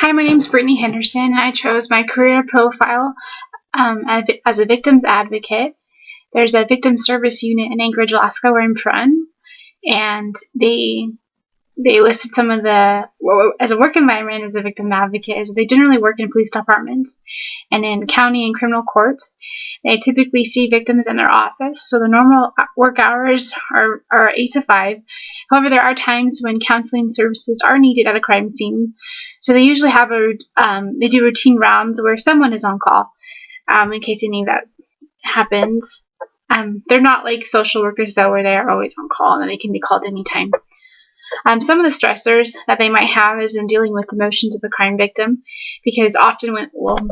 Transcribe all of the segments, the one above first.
Hi, my name is Brittany Henderson. I chose my career profile as a victims advocate. There's a victim service unit in Anchorage, Alaska, where I'm from, and they listed some of the, as a work environment as a victim advocate, is they generally work in police departments and in county and criminal courts. They typically see victims in their office, so the normal work hours are 8 to 5. However, there are times when counseling services are needed at a crime scene, so they usually have they do routine rounds where someone is on call in case any of that happens. They're not like social workers, though, where they are always on call and they can be called anytime. Some of the stressors that they might have is in dealing with emotions of a crime victim, because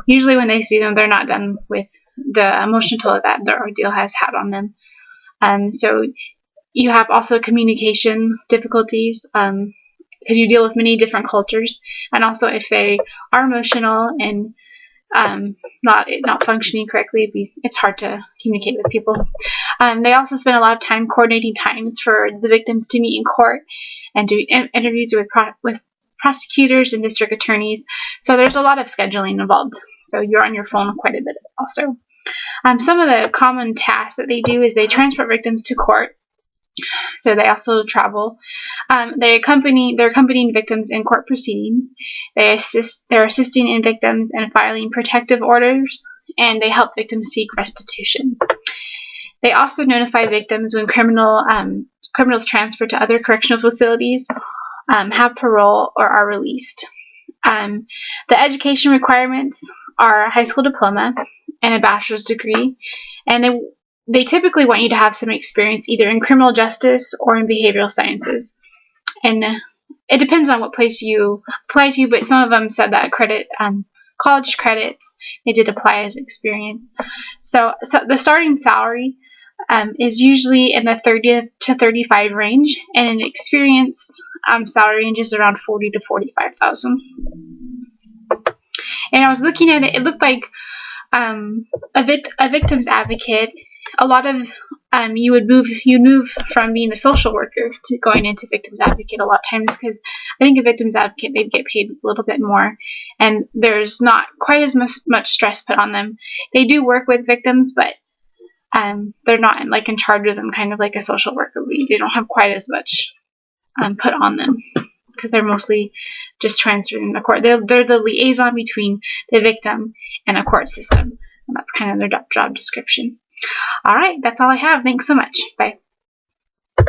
usually when they see them, they're not done with the emotional toll that their ordeal has had on them. So you have also communication difficulties, because you deal with many different cultures, and also if they are emotional and not functioning correctly, it's hard to communicate with people. They also spend a lot of time coordinating times for the victims to meet in court and do interviews with prosecutors and district attorneys. So there's a lot of scheduling involved. So you're on your phone quite a bit also. Some of the common tasks that they do is they transport victims to court. So they also travel. They're accompanying victims in court proceedings. They're assisting in victims in filing protective orders, and they help victims seek restitution. They also notify victims when criminals transfer to other correctional facilities, have parole, or are released. The education requirements are a high school diploma and a bachelor's degree, and they typically want you to have some experience either in criminal justice or in behavioral sciences. And it depends on what place you apply to, but some of them said that college credits, they did apply as experience. So the starting salary is usually in the 30 to 35 range, and an experienced salary range is around 40 to 45,000. And I was looking at it, it looked like a victim's advocate. A lot of you'd move from being a social worker to going into victims advocate a lot of times, because I think a victims advocate, they'd get paid a little bit more, and there's not quite as much stress put on them. They do work with victims, but they're not in charge of them, kind of like a social worker would be. They don't have quite as much put on them, because they're mostly just transferred in the court. They're the liaison between the victim and a court system, and that's kind of their job description. All right, that's all I have. Thanks so much. Bye.